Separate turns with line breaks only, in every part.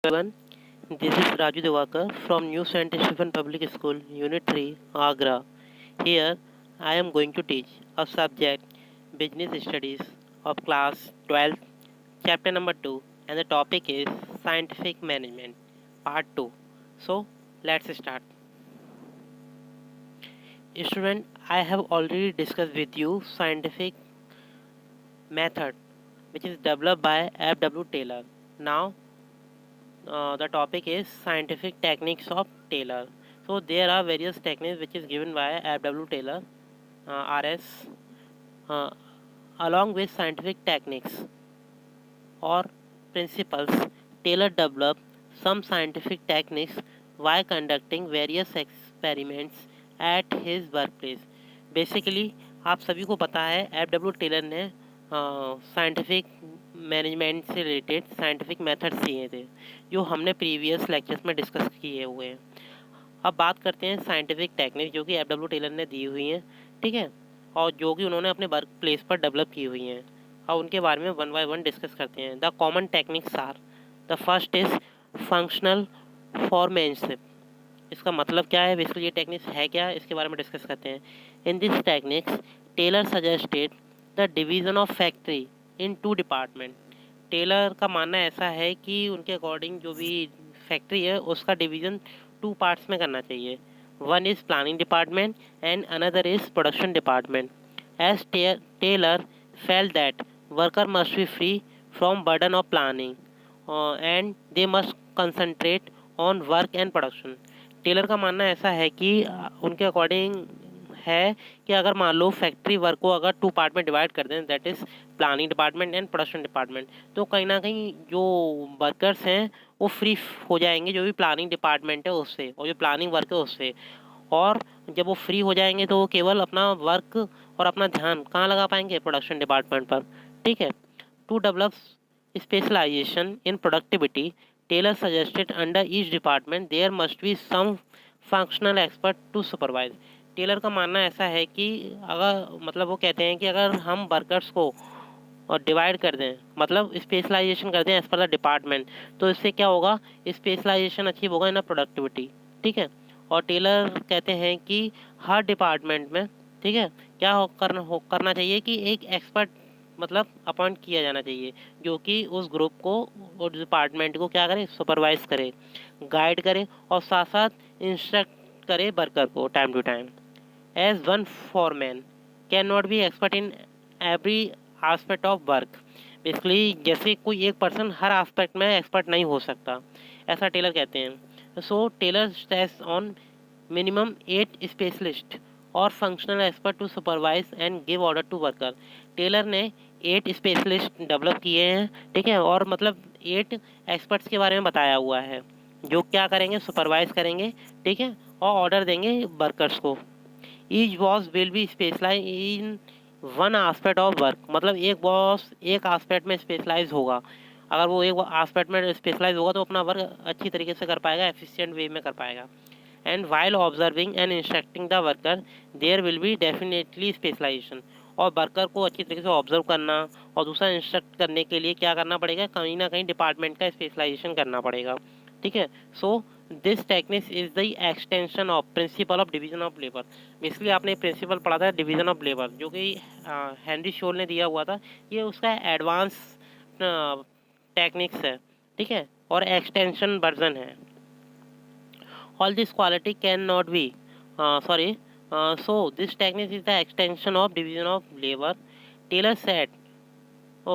Everyone, this is Raju Devakar from New Saint Stephen Public School, Unit 3, Agra. Here, I am going to teach a subject Business Studies of Class 12, Chapter number 2, and the topic is Scientific Management, Part 2. So, let's start. Student, I have already discussed with you scientific method which is developed by F.W. Taylor. Now, the topic is scientific techniques of Taylor. So there are various techniques which is given by F.W. Taylor, RS, uh, along with scientific techniques or principles. Taylor developed some scientific techniques while conducting various experiments at his workplace. Basically, आप सभी को पता है F.W. Taylor ने scientific management से related scientific methods दिए थे जो हमने प्रीवियस लेक्चर्स में डिस्कस किए हुए हैं। अब बात करते हैं साइंटिफिक टेक्निक जो कि F.W. टेलर ने दी हुई हैं, ठीक है, और जो कि उन्होंने अपने वर्क प्लेस पर डेवलप की हुई हैं। अब उनके बारे में वन बाय वन डिस्कस करते हैं। The common techniques are, the first is functional foremanship. इसका मतलब क्या है, बेसिकली ये टेक्निक्स है क्या, इसके बारे में डिस्कस करते हैं। In this techniques Taylor suggested the division of factory into department. Taylor का मानना ऐसा है कि उनके अकॉर्डिंग जो भी फैक्ट्री है उसका डिवीज़न टू पार्ट्स में करना चाहिए। One is planning department and another is production department. As Taylor felt that worker must be free from burden of planning and they must concentrate on work and production. Taylor का मानना ऐसा है कि उनके according है कि अगर मान लो फैक्ट्री वर्क को अगर टू पार्ट में डिवाइड कर दें, that is planning department and production department, तो कहीं ना कहीं जो वर्कर्स हैं वो फ्री हो जाएंगे जो भी प्लानिंग डिपार्टमेंट है उससे और जो प्लानिंग वर्क है उससे। और जब वो फ्री हो जाएंगे तो वो केवल अपना वर्क और अपना ध्यान कहाँ लगा पाएंगे, प्रोडक्शन डिपार्टमेंट पर, ठीक है। To develop specialization in productivity Taylor suggested under each department there must be some functional expert to supervise. Taylor का मानना ऐसा है कि अगर मतलब वो कहते हैं कि अगर हम वर्कर्स को और डिवाइड कर दें, मतलब स्पेशलाइजेशन कर दें एज पर द डिपार्टमेंट, तो इससे क्या होगा, स्पेशलाइजेशन अचीव होगा इन अ प्रोडक्टिविटी, ठीक है। और टेलर कहते हैं कि हर डिपार्टमेंट में, ठीक है, क्या करना चाहिए कि एक एक्सपर्ट मतलब अपॉइंट किया जाना चाहिए जो कि उस ग्रुप को और डिपार्टमेंट को क्या करे, सुपरवाइज करे, गाइड करे और साथ साथ इंस्ट्रक्ट करे वर्कर को time to time. As one foreman can not be expert in every aspect of work. Basically जैसे कोई एक पर्सन हर आस्पेक्ट में एक्सपर्ट नहीं हो सकता, ऐसा टेलर कहते हैं। So Taylor stress on minimum 8 specialist और functional expert to supervise and give order to worker. Taylor ने 8 स्पेशलिस्ट डेवलप किए हैं, ठीक है, और मतलब 8 एक्सपर्ट्स के बारे में बताया हुआ है जो क्या करेंगे, सुपरवाइज करेंगे, ठीक है, और ऑर्डर देंगे वर्कर्स को। Each boss will be specialize in one aspect of work, मतलब एक बॉस एक आस्पेक्ट में स्पेशलाइज होगा। अगर वो एक आस्पेक्ट में स्पेशलाइज होगा तो अपना वर्क अच्छी तरीके से कर पाएगा, एफिशिएंट वे में कर पाएगा। And while observing and instructing the worker there will be definitely specialization. और वर्कर को अच्छी तरीके से ऑब्जर्व करना और दूसरा इंस्ट्रक्ट करने के लिए क्या करना पड़ेगा, कहीं ना कहीं डिपार्टमेंट का स्पेशलाइजेशन करना पड़ेगा, ठीक है। So this techniques is the extension of principle of division of labour. Basically आपने प्रिंसिपल पढ़ा था डिवीजन ऑफ लेबर जो कि हेनरी शोल ने दिया हुआ था, ये उसका एडवांस टेक्निक्स है, ठीक है, और एक्सटेंशन वर्जन है। All this quality cannot be so this technique is the extension of division of labor. Taylor said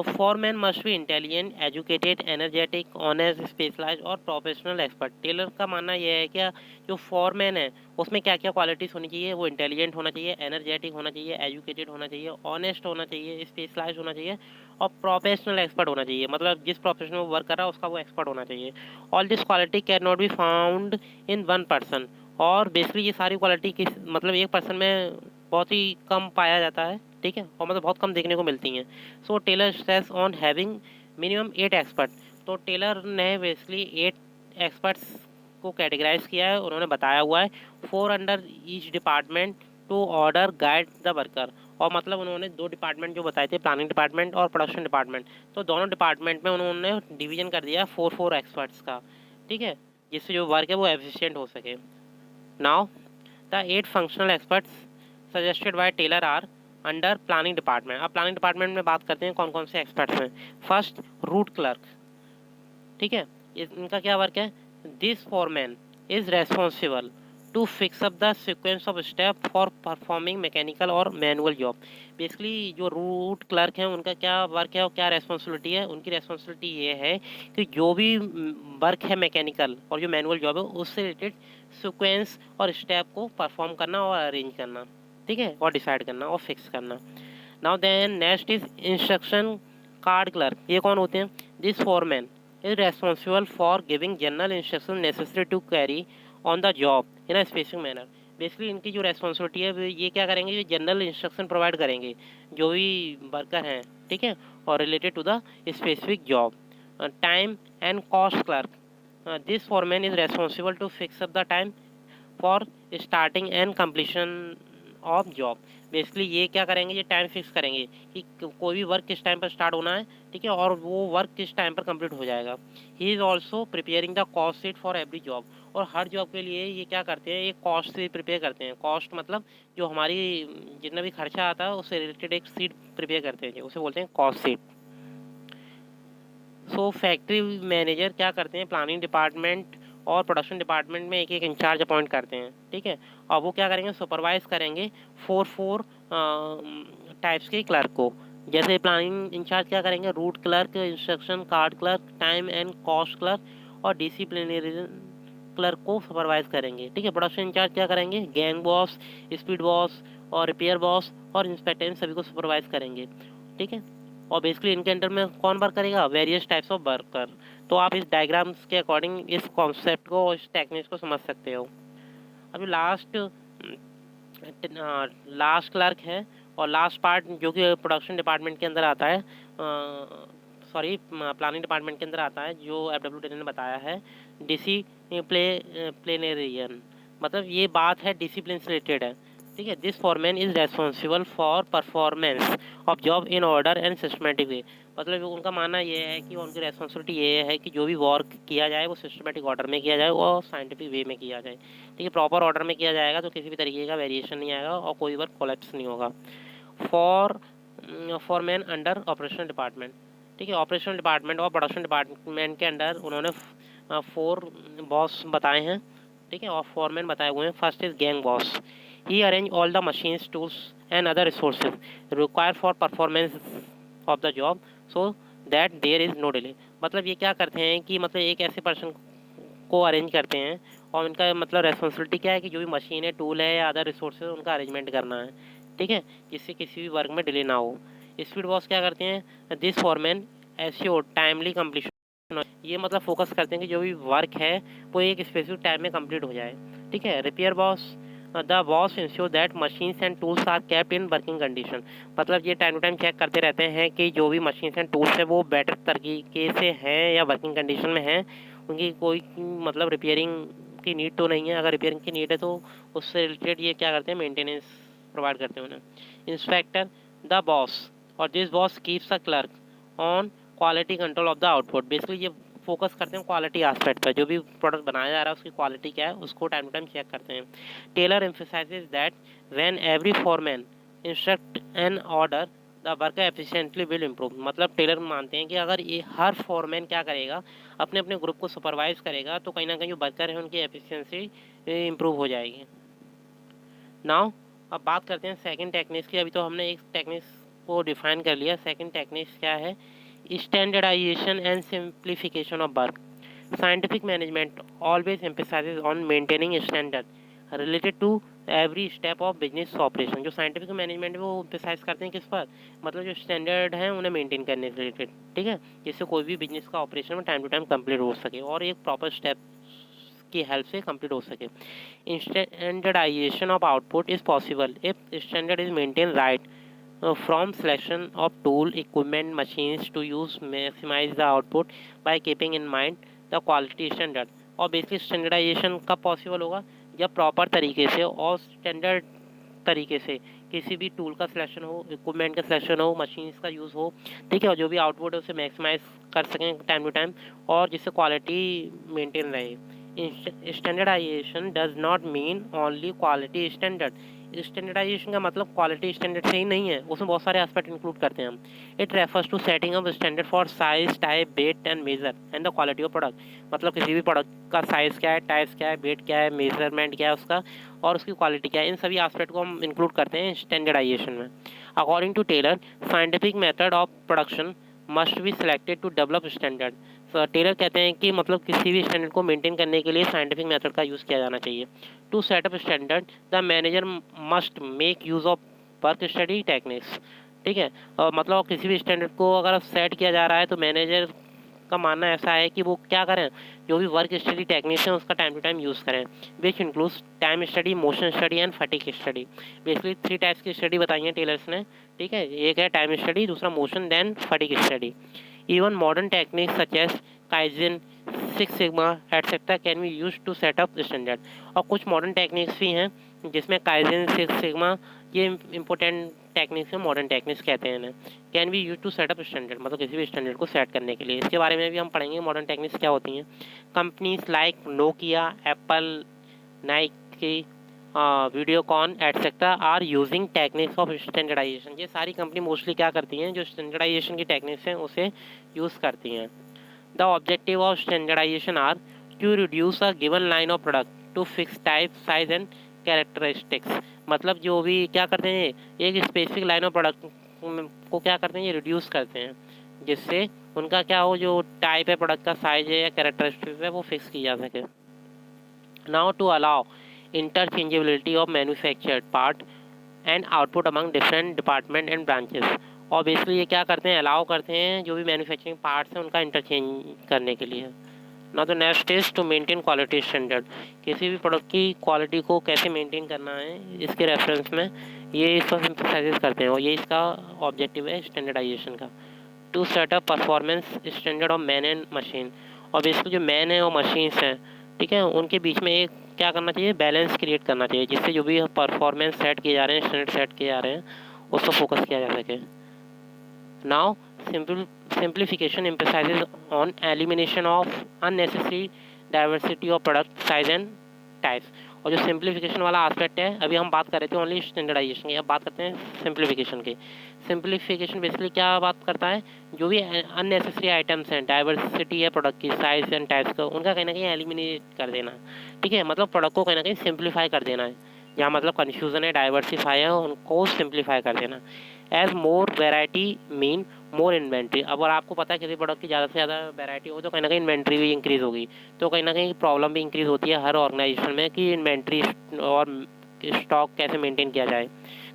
foreman must be intelligent, educated, energetic, honest, specialized और प्रोफेशनल एक्सपर्ट। टेलर का मानना यह है कि जो फॉरमैन है उसमें क्या क्या क्वालिटीज़ होनी चाहिए, वो इंटेलिजेंट होना चाहिए, एनर्जेटिक होना चाहिए, एजुकेटेड होना चाहिए, ऑनेस्ट होना चाहिए, स्पेशलाइज होना चाहिए और प्रोफेशनल एक्सपर्ट होना चाहिए, मतलब जिस प्रोफेशन में वो वर्क कर रहा है उसका वो एक्सपर्ट होना चाहिए। All this quality can not be found in one person. और बेसिकली ये सारी क्वालिटी किस मतलब एक पर्सन में बहुत ही कम पाया जाता है, ठीक है, और मतलब बहुत कम देखने को मिलती हैं। So Taylor stress on having minimum 8 expert. तो टेलर ने बेसिकली 8 एक्सपर्ट्स को कैटेगराइज किया है, उन्होंने बताया हुआ है 4 under each department to order guide the worker. और मतलब उन्होंने 2 डिपार्टमेंट जो बताए थे, प्लानिंग डिपार्टमेंट और प्रोडक्शन डिपार्टमेंट, तो दोनों डिपार्टमेंट में उन्होंने डिवीजन कर दिया 4 एक्सपर्ट्स का, ठीक है, जिससे जो वर्क है वो एफिशिएंट हो सके। Now the 8 functional experts suggested by Taylor are under planning department. अब प्लानिंग डिपार्टमेंट में बात करते हैं कौन कौन से एक्सपर्ट्स हैं। फर्स्ट, रूट क्लर्क, ठीक है, इनका क्या वर्क है। This foreman is responsible to fix up the sequence of step for performing mechanical और मैनुअल जॉब। बेसिकली जो रूट क्लर्क हैं उनका क्या वर्क है और क्या रेस्पॉन्सिबिलिटी है। उनकी रेस्पॉन्सिबिलिटी ये है कि जो भी वर्क है मैकेनिकल और जो मैनुअल जॉब है उससे रिलेटेड सीक्वेंस और स्टेप को परफॉर्म करना और अरेंज करना, ठीक है, और डिसाइड करना और फिक्स करना। Now then next is instruction card clerk. ये कौन होते हैं। This foreman is responsible for giving general instructions necessary to carry on the job in a specific manner। Basically इनकी जो रेस्पॉन्सिबिलिटी है ये क्या करेंगे, ये जनरल इंस्ट्रक्शन प्रोवाइड करेंगे जो भी वर्कर हैं, ठीक है, और related to the specific job. Time and cost clerk. This foreman is responsible to fix up the time for starting and completion of job. Basically ये क्या करेंगे, ये टाइम फिक्स करेंगे कि कोई भी वर्क किस टाइम पर स्टार्ट होना है, ठीक है, और वो वर्क किस टाइम पर कंप्लीट हो जाएगा। He is also preparing the cost sheet for every job. और हर जॉब के लिए ये क्या करते हैं, एक कॉस्ट शीट प्रिपेयर करते हैं। कॉस्ट मतलब जो हमारी जितना भी खर्चा आता है उससे रिलेटेड एक शीट प्रिपेयर करते हैं, उसे बोलते हैं कॉस्ट शीट। सो फैक्ट्री मैनेजर क्या करते हैं, प्लानिंग डिपार्टमेंट और प्रोडक्शन डिपार्टमेंट में एक एक इंचार्ज अपॉइंट करते हैं, ठीक है, और वो क्या करेंगे, सुपरवाइज करेंगे 4 टाइप्स के क्लर्क को। जैसे प्लानिंग इंचार्ज क्या करेंगे, root clerk, instruction card clerk, time and cost clerk और डिसिप्लिनरी क्लर्क को सुपरवाइज करेंगे, ठीक है। प्रोडक्शन इंचार्ज क्या करेंगे, गैंग बॉस, स्पीड बॉस और रिपेयर बॉस और इंस्पेक्टर सभी को सुपरवाइज करेंगे, ठीक है। और बेसिकली इनके अंडर में कौन वर्क करेगा, वेरियस टाइप्स ऑफ वर्कर। तो आप इस डायग्राम्स के अकॉर्डिंग इस कॉन्सेप्ट को, इस टेक्निक्स को समझ सकते हो। अभी लास्ट क्लर्क है और लास्ट पार्ट जो कि प्रोडक्शन डिपार्टमेंट के अंदर आता है, सॉरी प्लानिंग डिपार्टमेंट के अंदर आता है, जो FW ने बताया है, डिसिप्लिनरियन। मतलब ये बात है डिसिप्लिन से रिलेटेड है, ठीक है। This foreman is responsible for performance of job in order and systematic way. मतलब उनका मानना ये है कि उनकी रेस्पॉन्सिबिलिटी ये है कि जो भी वर्क किया जाए वो सिस्टमेटिक ऑर्डर में किया जाए और साइंटिफिक वे में किया जाए, ठीक है। प्रॉपर ऑर्डर में किया जाएगा तो किसी भी तरीके का वेरिएशन नहीं आएगा और कोई वर्क कोलैप्स नहीं होगा। फॉरमैन अंडर ऑपरेशनल डिपार्टमेंट, ठीक है। ऑपरेशनल डिपार्टमेंट और प्रोडक्शन डिपार्टमेंट के अंडर उन्होंने 4 बॉस बताए हैं, ठीक है, और फॉरमैन बताए हुए हैं। First is gang boss. He arrange all the machines, tools and other resources required for performance of the job so that there is no delay. मतलब ये क्या करते हैं कि मतलब एक ऐसे पर्सन को अरेंज करते हैं और उनका मतलब रेस्पॉन्सिबिलिटी क्या है कि जो भी मशीन है, टूल है या अदर रिसोर्सेज उनका अरेंजमेंट करना है, ठीक है, जिससे किसी भी वर्क में डिले ना हो। स्पीड बॉस क्या करते हैं, this foreman assure timely completion. ये मतलब फोकस करते हैं कि जो भी वर्क है वो एक स्पेसिफिक टाइम में कंप्लीट हो जाए, ठीक है। Repair boss, the boss ensure that machines and tools are kept in working condition. मतलब ये टाइम टू टाइम चेक करते रहते हैं कि जो भी मशीन्स एंड टूल्स है वो बेटर तरीके से हैं या वर्किंग कंडीशन में हैं, उनकी कोई मतलब रिपेयरिंग की नीड तो नहीं है। अगर रिपेयरिंग की नीड है तो उससे रिलेटेड ये क्या करते हैं, मेंटेनेंस प्रोवाइड करते हैं उन्हें। इंस्पेक्टर, द बॉस और this boss keeps a clerk on quality control of the output. Basically ये फोकस करते हैं क्वालिटी एस्पेक्ट पर, जो भी प्रोडक्ट बनाया जा रहा है उसकी क्वालिटी क्या है उसको टाइम टू टाइम चेक करते हैं। Taylor emphasizes that when every foreman instruct an order the worker efficiently will improve. मतलब टेलर मानते हैं कि अगर ये हर फॉरमैन क्या करेगा, अपने अपने ग्रुप को सुपरवाइज करेगा तो कहीं ना कहीं जो वर्कर है उनकी एफिशिएंसी इम्प्रूव हो जाएगी। नाउ अब बात करते हैं सेकंड टेक्निक्स की। अभी तो हमने एक टेक्निक्स को डिफाइन कर लिया। सेकंड टेक्निक्स क्या है, standardization and simplification of work. Scientific management always emphasizes on maintaining standard related to every step of business operation. जो साइंटिफिक मैनेजमेंट है वो एम्फसाइज करते हैं किस पर, मतलब जो स्टैंडर्ड हैं उन्हें मेंटेन करने से रिलेटेड, ठीक है, जिससे कोई भी बिजनेस का ऑपरेशन में टाइम टू टाइम कंप्लीट हो सके और एक प्रॉपर स्टेप की हेल्प से कंप्लीट हो सके। Standardization of output is possible if standard is maintain right from selection of tool, equipment, machines to use maximize the output by keeping in mind the quality standard। और basic standardisation कब possible होगा, जब proper तरीके से और standard तरीके से किसी भी टूल का सिलेक्शन हो, इक्विपमेंट का सिलेक्शन हो, मशीन्स का यूज़ हो, ठीक है, और जो भी आउटपुट है उसे मैक्सिमाइज कर सकें टाइम टू टाइम, और जिससे क्वालिटी मेंटेन रहे। Standardization does not mean only quality standard. Standardization का मतलब क्वालिटी स्टैंडर्ड से ही नहीं है, उसमें बहुत सारे एस्पेक्ट इंक्लूड करते हैं हम। It refers to setting up standard for size, type, weight and measure and the quality of product. मतलब किसी भी प्रोडक्ट का साइज़ क्या है, टाइप्स क्या है, वेट क्या है, मेजरमेंट क्या है उसका, और उसकी क्वालिटी क्या है, इन सभी एस्पेक्ट को हम इंक्लूड करते हैं स्टैंडर्डाइजेशन में। According to Taylor, scientific method of production must be selected to develop standard. Taylor कहते हैं कि मतलब किसी भी स्टैंडर्ड को मेंटेन करने के लिए साइंटिफिक मेथड का यूज़ किया जाना चाहिए। To set up standard the manager must make use of work study techniques. ठीक है, मतलब किसी भी स्टैंडर्ड को अगर सेट किया जा रहा है तो मैनेजर का मानना ऐसा है कि वो क्या करें, जो भी वर्क स्टडी टेक्निक्स हैं उसका टाइम टू टाइम यूज़ करें, which includes time study, motion study and fatigue study. Basically 3 types की स्टडी बताई है टेलर्स ने। ठीक है, एक है टाइम स्टडी, दूसरा motion, then fatigue study. Even modern techniques such as kaizen, six sigma etcetera can be use to set up standard. और कुछ मॉडर्न टेक्निक्स भी हैं जिसमें काइजन, सिक्स सिग्मा, ये इंपॉर्टेंट टेक्निक्स हैं, मॉडर्न टेक्निक्स कहते हैं इन्हें। Can be use to set up standard, मतलब किसी भी स्टैंडर्ड को सेट करने के लिए। इसके बारे में भी हम पढ़ेंगे मॉडर्न टेक्निक्स क्या होती हैं। Companies like Nokia, Apple, Nike, Videocon etcetera are using techniques of standardization. ये सारी कंपनी मोस्टली क्या करती हैं, जो स्टैंडर्डाइजेशन की टेक्निक्स हैं उसे यूज़ करती हैं। The objective of standardization are to reduce a given line of product to fix type, size and characteristics. मतलब जो भी क्या करते हैं, एक स्पेसिफिक लाइन ऑफ प्रोडक्ट को क्या करते हैं, ये रिड्यूस करते हैं, जिससे उनका क्या हो, जो टाइप है प्रोडक्ट का, साइज है या कैरेक्टरिस्टिक्स है, वो फिक्स की जा सके। Now to allow interchangeability of manufactured part and output among different department and branches. और बेसिकली ये क्या करते हैं, अलाउ करते हैं जो भी मैन्युफैक्चरिंग पार्ट्स हैं उनका इंटरचेंज करने के लिए। ना तो next is to maintain quality standard. किसी भी प्रोडक्ट की क्वालिटी को कैसे मेंटेन करना है, इसके रेफरेंस में ये इस पर एम्फसाइज करते हैं, और ये इसका ऑब्जेक्टिव है स्टैंडर्डाइजेशन का। To set up performance standard of man and machine. और बेसिकली जो मैन है और मशीन्स हैं, ठीक है, उनके बीच में एक क्या करना चाहिए, बैलेंस क्रिएट करना चाहिए, जिससे जो भी परफॉर्मेंस सेट किए जा रहे हैं, स्टैंडर्ड सेट किए जा रहे हैं, उस पर फोकस किया जा सके। Now simplification emphasizes on elimination of unnecessary diversity of product size and types। और जो सिंप्लीफिकेशन वाला एस्पेक्ट है, अभी हम बात कर रहे थे ओनली स्टैंडर्डाइजेशन की, अब बात करते हैं सिंप्लीफिकेशन की। सिंप्लीफिकेशन बेसिकली क्या बात करता है, जो भी अननेसेसरी आइटम्स हैं, डाइवर्सिटी है प्रोडक्ट की, साइज एंड टाइप्स का, उनका कहीं ना कहीं एलिमिनेट कर देना। ठीक है, मतलब प्रोडक्ट को कहीं ना कहीं सिंप्लीफाई कर देना है, जहाँ मतलब कन्फ्यूज़न है, डाइवर्सिफाई है, उनको सिंप्लीफाई कर देना। एज मोर वेराइटी मीन मोर इन्वेंट्री। अब अगर आपको पता है किसी प्रोडक्ट की ज़्यादा से ज़्यादा वैरायटी हो तो कहीं ना कहीं इन्वेंट्री भी इंक्रीज़ होगी, तो कहीं ना कहीं प्रॉब्लम भी इंक्रीज़ होती है हर ऑर्गेनाइजेशन में कि इन्वेंट्री और स्टॉक कैसे मेंटेन किया जाए।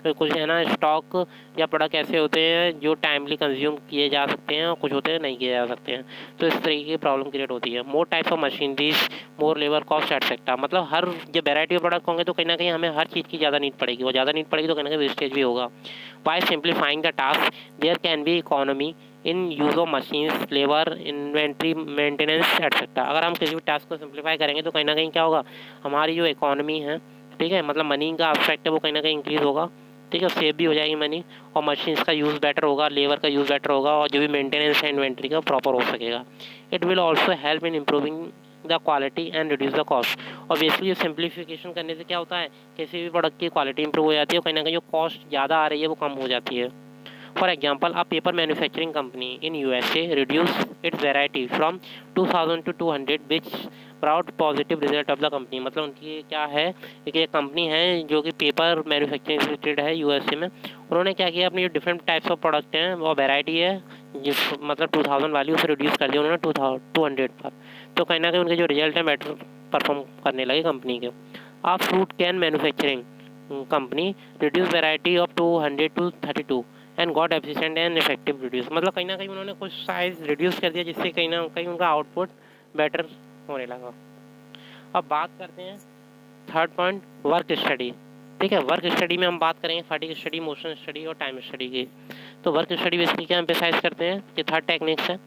तो कुछ है ना, स्टॉक या प्रोडक्ट ऐसे होते हैं जो टाइमली कंज्यूम किए जा सकते हैं और कुछ होते हैं नहीं किए जा सकते हैं, तो इस तरीके की प्रॉब्लम क्रिएट होती है। More types of machineries, more labour cost etcetera. मतलब हर जो वेराइटी ऑफ प्रोडक्ट होंगे तो कहीं ना कहीं हमें हर चीज़ की ज़्यादा नीड पड़ेगी, और ज़्यादा नीड पड़ेगी तो कहीं ना कहीं वेस्टेज भी होगा। By simplifying the task there can be economy in use of machines, labour, inventory, maintenance etcetera. अगर हम किसी भी टास्क को सिंप्लीफाई करेंगे तो कहीं ना कहीं क्या होगा, हमारी जो इकोनॉमी है, ठीक है, मतलब मनी का एस्पेक्ट है, वो कहीं ना कहीं इंक्रीज़ होगा। ठीक है, सेव भी हो जाएगी मनी, और मशीन्स का यूज़ बेटर होगा, लेबर का यूज़ बेटर होगा, और जो भी मेंटेनेंस है इन्वेंट्री का प्रॉपर हो सकेगा। It will also help in improving the quality and reduce the cost. और बेसिकली सिंप्लीफिकेशन करने से क्या होता है, किसी भी प्रोडक्ट की क्वालिटी इंप्रूव हो जाती है, कहीं ना कहीं जो कॉस्ट ज़्यादा आ रही है वो कम हो जाती है। For example, a paper manufacturing company in USA reduce it's variety from 2000 to 200 which proud positive result of the company. मतलब उनकी क्या है, एक कंपनी है जो कि पेपर मैन्युफैक्चरिंग रिलेटेड है USA में। उन्होंने क्या किया, अपनी जो डिफरेंट टाइप्स ऑफ प्रोडक्ट हैं वो वेराइटी है, जिस मतलब 2000 वाली उसे रिड्यूस कर दिया उन्होंने 200 पर। तो कहीं ना कहीं उनके जो रिजल्ट है बेटर परफॉर्म करने लगे कंपनी के। A fruit can manufacturing company reduce variety of 200 to 32 and got efficient and effective reduce. मतलब कहीं ना कहीं उन्होंने कुछ साइज रिड्यूस कर दिया, जिससे कहीं ना कहीं उनका आउटपुट बेटर होने लगा। अब बात करते हैं थर्ड पॉइंट, वर्क स्टडी। ठीक है, वर्क स्टडी में हम बात करेंगे फटीग स्टडी, मोशन स्टडी और टाइम स्टडी की। तो वर्क स्टडी बेसिकली क्या एम्फेसाइज करते हैं कि थर्ड टेक्निक्स है,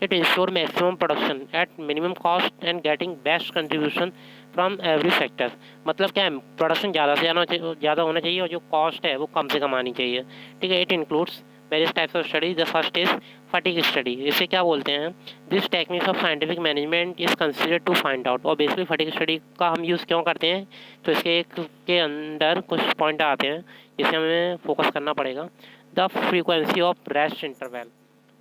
It ensures maximum production at minimum cost and getting best contribution from every sector. मतलब क्या है, प्रोडक्शन ज़्यादा से ज़्यादा होना चाहिए और जो कॉस्ट है वो कम से कम आनी चाहिए। ठीक है, it includes various types of study. The first is fatigue study. इसे क्या बोलते हैं, this techniques of scientific management is consider to find out. और बेसिकली फटीग स्टडी का हम यूज़ क्यों करते हैं, तो इसके एक के अंदर कुछ पॉइंट आते हैं जिसे हमें फोकस करना पड़ेगा। The frequency of rest interval.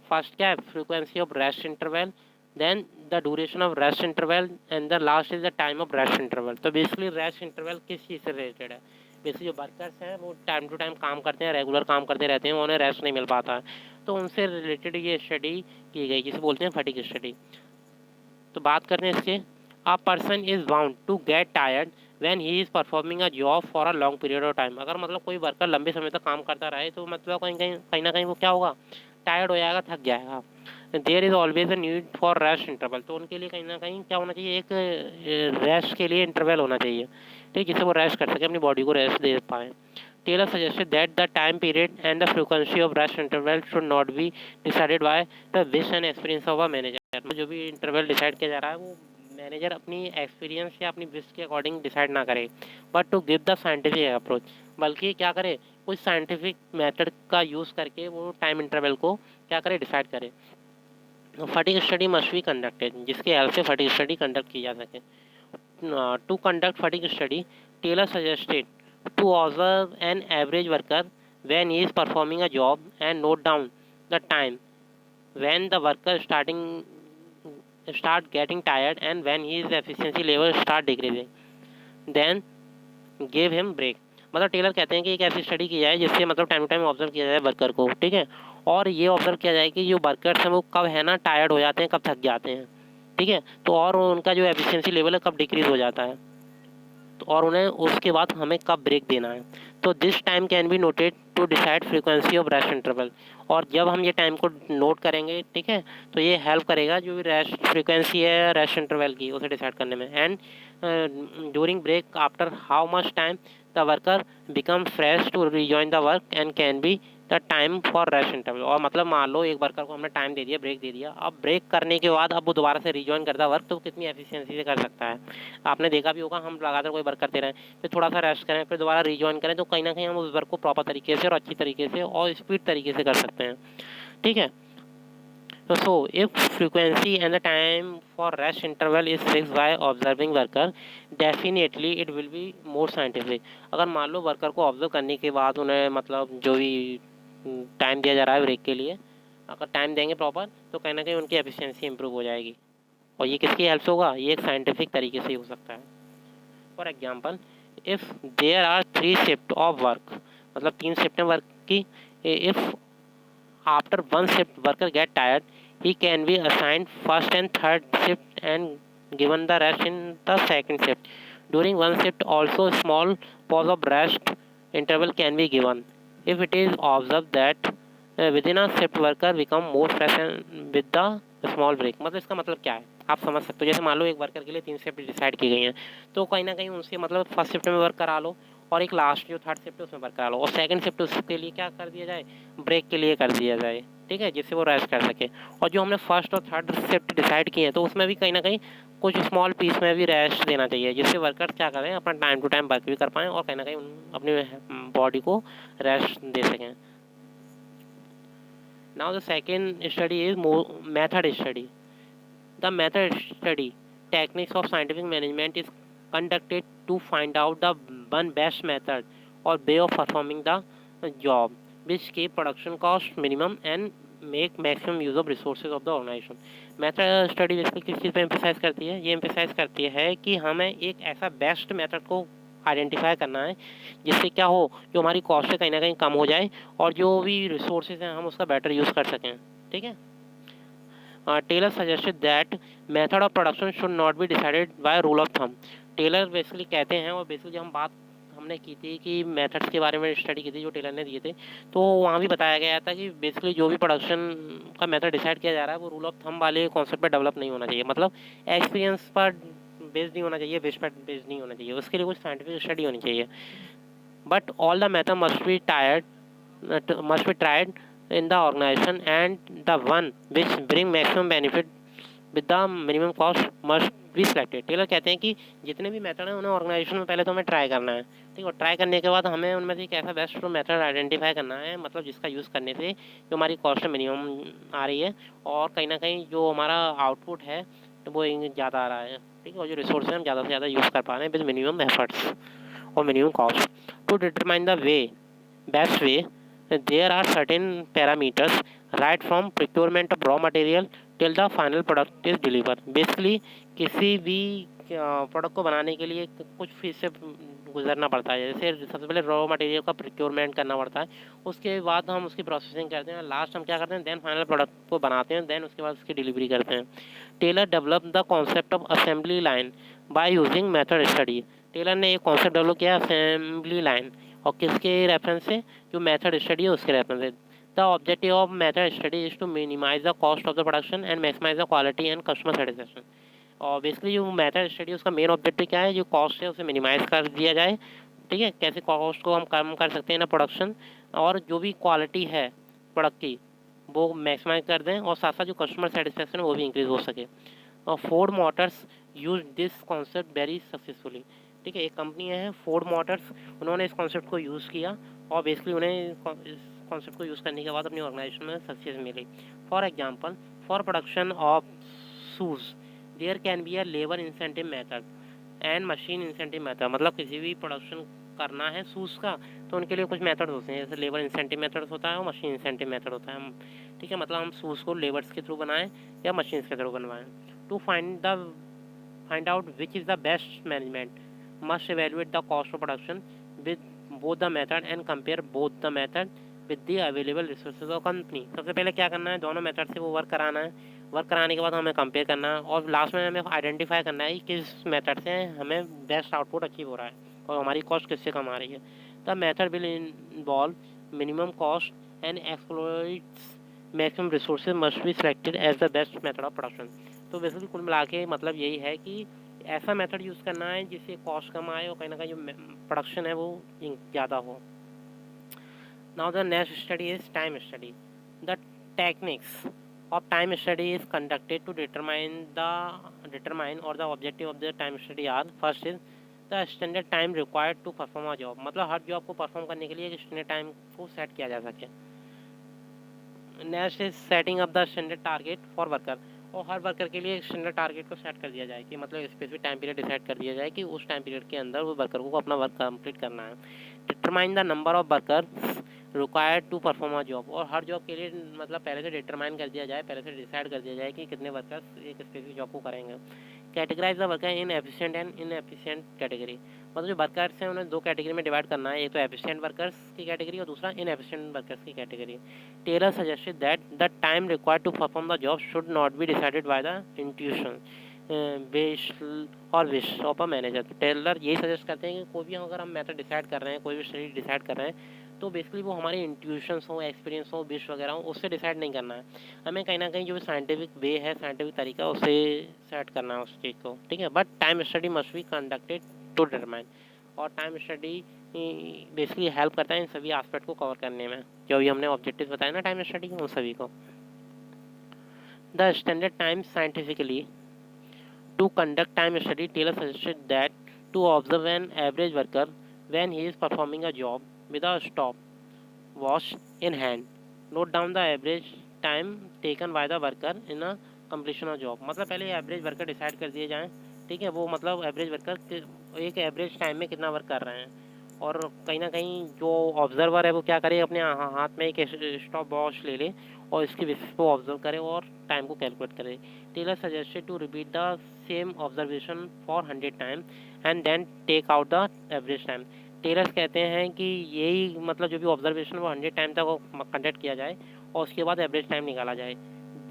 First क्या है, frequency of rest interval, then the duration of rest interval and the last is the time of rest interval. तो बेसिकली रेस्ट इंटरवल किस चीज़ से रिलेटेड है, बेसिकली जो वर्कर्स हैं वो टाइम टू टाइम काम करते हैं, रेगुलर काम करते रहते हैं, उन्हें रेस्ट नहीं मिल पाता है, तो उनसे रिलेटेड ये स्टडी की गई जिसे बोलते हैं फटीग स्टडी। तो बात करते हैं इसके, a person is bound to get tired when he is performing a job for a long period of time. अगर मतलब कोई वर्कर लंबे समय तक काम करता रहे तो मतलब कहीं ना कहीं वो क्या होगा, टायर्ड हो जाएगा, थक जाएगा। There is always a need for rest interval. तो उनके लिए कहीं ना कहीं क्या होना चाहिए, एक रेस्ट के लिए इंटरवल होना चाहिए, ठीक, जिससे वो रेस्ट कर सके, अपनी बॉडी को रेस्ट दे पाए। Taylor suggested that the time period and the frequency of rest interval should not be decided by the wish and experience of a manager। जो भी इंटरवल डिसाइड किया जा रहा है वो मैनेजर अपनी एक्सपीरियंस या अपनी विश के अकॉर्डिंग डिसाइड ना करे, but to give the scientific approach, बल्कि क्या करे, कुछ साइंटिफिक मेथड का यूज़ करके वो टाइम इंटरवल को क्या करे, डिसाइड करे। Fatigue study must be conducted, जिसके हेल्प से फटीग स्टडी कंडक्ट की जा सके। To conduct fatigue study, Taylor suggested to observe an average worker when he is performing a job and note down the time when the worker start getting tired and when his efficiency level start decreasing. Then give him break। मतलब Taylor कहते हैं कि एक ऐसी study की जाए जिससे मतलब टाइम टू टाइम ऑब्जर्व किया जाए वर्कर को, ठीक है, और ये ऑब्जर्व किया जाए कि जो वर्कर्स हैं वो कब है ना टायर्ड हो जाते हैं, कब थक जाते हैं, ठीक है, तो और उनका जो एफिशिएंसी लेवल है कब डिक्रीज हो जाता है, तो और उन्हें उसके बाद हमें कब ब्रेक देना है। तो this time can be noted to decide frequency of rest interval. और जब हम ये टाइम को नोट करेंगे, ठीक है, तो ये हेल्प करेगा जो भी रेस्ट फ्रीक्वेंसी है रेस्ट इंटरवल की उसे डिसाइड करने में। And during break after how much time the worker become fresh to rejoin the work and can be the time for rest interval. और मतलब मान लो एक वर्कर को हमने टाइम दे दिया, ब्रेक दे दिया, अब ब्रेक करने के बाद अब वो दोबारा से रिजॉइन करता वर्क तो कितनी एफिशिएंसी से कर सकता है। आपने देखा भी होगा, हम लगातार कोई वर्क करते रहें, फिर थोड़ा सा रेस्ट करें, फिर दोबारा रिजॉइन करें, तो कहीं ना कहीं हम उस वर्क को प्रॉपर तरीके से और अच्छी तरीके से और स्पीड तरीके से कर सकते हैं, ठीक है। So if frequency and the time for rest interval is fixed by observing worker, definitely it will be more scientific। अगर मान लो वर्कर को ऑब्जर्व करने के बाद उन्हें मतलब जो भी टाइम दिया जा रहा है ब्रेक के लिए, अगर टाइम देंगे प्रॉपर तो कहीं ना कहीं उनकी एफिशिएंसी इंप्रूव हो जाएगी। और ये किसकी हेल्प से होगा, ये एक साइंटिफिक तरीके से ही हो सकता है। For example, if there are 3 shift of work, मतलब 3 शिफ्ट वर्क की, if after one shift worker get tired, he can be assigned first and third shift and given the rest in the second shift. During one shift also small pause of rest interval can be given if it is observed that within a shift worker become more fresh and with the small break। मतलब इसका मतलब क्या है आप समझ सकते हो। जैसे मान लो एक वर्कर के लिए 3 शिफ्ट डिसाइड की गई हैं, तो कहीं ना कहीं उनसे मतलब फर्स्ट शिफ्ट में वर्क करा लो और एक लास्ट जो थर्ड शिफ्ट है उसमें वर्क करा लो, और सेकंड शिफ्ट उसके लिए क्या कर दिया जाए, ब्रेक के लिए कर दिया जाए, ठीक है, जिससे वो रेस्ट कर सके। और जो हमने फर्स्ट और थर्ड शिफ्ट डिसाइड किए हैं तो उसमें भी कहीं ना कहीं कुछ स्मॉल पीस में भी रेस्ट देना चाहिए, जिससे वर्कर क्या करें, अपना टाइम टू टाइम वर्क भी कर पाएँ और कहीं ना कहीं अपनी बॉडी को रेस्ट दे सकें। Now the second study is method study। The method study techniques of scientific management is conducted to find out the one best method or way of performing the job which keep production cost minimum and make maximum use of resources of the organization। Method study basically किस चीज़ पे emphasise करती है, ये emphasise करती है कि हमें एक ऐसा बेस्ट मेथड को आइडेंटिफाई करना है जिससे क्या हो, जो हमारी कॉस्ट है कहीं ना कहीं कम हो जाए और जो भी रिसोर्सेज हैं हम उसका बेटर यूज़ कर सकें, ठीक है। Taylor suggested that method of production should not be decided by rule of thumb. Taylor basically कहते हैं, और बेसिकली हम बात हमने की थी कि मेथड्स के बारे में स्टडी की थी जो टेलर ने दिए थे, तो वहाँ भी बताया गया था कि बेसिकली जो भी प्रोडक्शन का मेथड डिसाइड किया जा रहा है वो रूल ऑफ थंब वाले कॉन्सेप्ट पर डेवलप नहीं होना चाहिए, मतलब एक्सपीरियंस पर बेस्ड नहीं होना चाहिए, बेस पर बेस्ड नहीं होना चाहिए, उसके लिए कुछ साइंटिफिक स्टडी होनी चाहिए। But all the method must be tried in the organization and the one which bring maximum benefit with the minimum cost must be selected। Taylor कहते हैं कि जितने भी मेथड हैं उन्हें ऑर्गेनाइजेशन में पहले तो हमें ट्राई करना है, ठीक है। और ट्राई करने के बाद हमें उनमें से एक ऐसा बेस्ट मेथड आइडेंटिफाई करना है, मतलब जिसका यूज़ करने से जो हमारी कॉस्ट मिनिमम आ रही है और कहीं ना कहीं जो हमारा आउटपुट है तो वो ज़्यादा आ रहा है, ठीक है। और जो रिसोर्स हम ज़्यादा से ज़्यादा यूज़ कर पा रहे हैं विद मिनिमम एफर्ट्स और minimum cost. To determine the way best way, there are certain parameters right from procurement of raw material till the final product is delivered। Basically किसी भी प्रोडक्ट को बनाने के लिए कुछ फीस से गुजरना पड़ता है। जैसे सबसे पहले रॉ मटेरियल का प्रोक्योरमेंट करना पड़ता है, उसके बाद हम उसकी प्रोसेसिंग करते हैं, लास्ट हम क्या करते हैं, देन फाइनल प्रोडक्ट को बनाते हैं, देन उसके बाद उसकी डिलीवरी करते हैं। Taylor develop the concept of assembly line by using method study. Taylor ने एक कॉन्सेप्ट डेवलप किया असेंबली लाइन, और किसके रेफरेंस से, जो मेथड स्टडी है उसके रेफरेंस से। The objective of method study is to minimise the cost of the production and maximise the quality and customer satisfaction. और बेसिकली जो मेथड स्टडी उसका मेन ऑब्जेक्टिव क्या है, जो कॉस्ट है उसे मिनिमाइज कर दिया जाए, ठीक है। कैसे कॉस्ट को हम कम कर सकते हैं ना प्रोडक्शन, और जो भी क्वालिटी है प्रोडक्ट की वो मैक्सिमाइज कर दें, और साथ साथ जो कस्टमर सेटिस्फेक्शन है वो भी इंक्रीज हो सके। और Ford Motors use this concept very successfully, ठीक है। एक कंपनी है फोर्ड मोटर्स, उन्होंने इस कॉन्सेप्ट को यूज़ किया और बेसिकली उन्हें इस कॉन्सेप्ट को यूज़ करने के बाद अपनी ऑर्गेनाइजेशन में सक्सेस मिली। For example, for production of shoes there can be a labour incentive method and machine incentive method. मतलब किसी भी प्रोडक्शन करना है शूज़ का तो उनके लिए कुछ मेथड होते हैं, जैसे लेबर इंसेंटिव मेथड होता है और मशीन इंसेंटिव मेथड होता है, ठीक है। मतलब हम शूज़ को लेबर्स के थ्रू बनाएं या मशीन के थ्रू बनवाएं। To find out which is the best management must evaluate the cost of production with both the method and compare both the method with the available resources of company। सबसे पहले क्या करना है, दोनों method से वो work कराना है, वर्क कराने के बाद हमें कंपेयर करना है और लास्ट में हमें आइडेंटिफाई करना है कि किस मेथड से हमें बेस्ट आउटपुट अचीव हो रहा है और हमारी कॉस्ट किससे कम आ रही है। The method will involve minimum cost and exploits maximum resources must be selected as the best method of production. तो बेसिकली कुल मिला के मतलब यही है कि ऐसा मेथड यूज़ करना है जिससे कॉस्ट कम आए और कहीं ना कहीं जो प्रोडक्शन है वो ज़्यादा हो। Now the next study is time study. The techniques of time study is conducted to determine और the objective of the time study are, first is the standard time required to perform a job. मतलब हर job को perform करने के लिए एक standard time को set किया जा सके। Next is setting up the standard target for worker, और हर वर्कर के लिए एक स्टैंडर्ड टारगेट को सेट कर दिया जाए कि मतलब स्पेसिफिक टाइम पीरियड डिसाइड कर दिया जाए कि उस टाइम पीरियड के अंदर वो वर्कर को अपना वर्क कंप्लीट करना है। Determine the number of workers required to perform a job, और हर जॉब के लिए मतलब पहले से डिटरमाइन कर दिया जाए, पहले से डिसाइड कर दिया जाए कि कितने वर्कर्स एक स्पेसिफिक जॉब को करेंगे। Categorise the worker in efficient and inefficient category, मतलब जो वर्कर्स हैं उन्हें दो कैटेगरी में डिवाइड करना है, एक तो एफिशिएंट वर्कर्स की कैटेगरी और दूसरा इनएफिशिएंट वर्कर्स की category. Taylor suggested that the time required to perform the job should not be decided by the intuition, wish और wish of a manager। Taylor यही सजेस्ट करते हैं कि कोई भी अगर हम मेथड डिसाइड कर रहे हैं, कोई भी स्टडी डिसाइड कर रहे हैं, तो बेसिकली वो हमारे इंट्यूशंस हो, एक्सपीरियंस हो, विश वगैरह हो, उससे डिसाइड नहीं करना है। हमें कहीं ना कहीं जो साइंटिफिक वे है, साइंटिफिक तरीका, उससे सेट करना है उस चीज़ को, ठीक है। But time study must be conducted to determine, और टाइम स्टडी बेसिकली हेल्प करता है इन सभी एस्पेक्ट को कवर करने में, जो भी हमने ऑब्जेक्टिव बताए ना टाइम स्टडी के, उन सभी को। The standard time scientifically to conduct time study, Taylor suggested that to observe an average worker when he is performing a job with a stop watch in hand, note down the average time taken by the worker in a completion of job. मतलब पहले average worker decide कर दिए जाएँ, ठीक है। वो मतलब average worker एक एवरेज टाइम में कितना वर्क कर रहे हैं, और कहीं ना कहीं जो ऑब्जर्वर है वो क्या करे, अपने हाथ में एक स्टॉप वॉच ले ले और इसकी बेसिस पे ऑब्जर्व करे और टाइम को कैलकुलेट करे। Taylor suggested to repeat the same observation for 100 time and then take out the average time. Taylor's कहते हैं कि यही मतलब जो भी ऑब्जर्वेशन वो 100 टाइम तक कंडक्ट किया जाए और उसके बाद एवरेज टाइम निकाला जाए।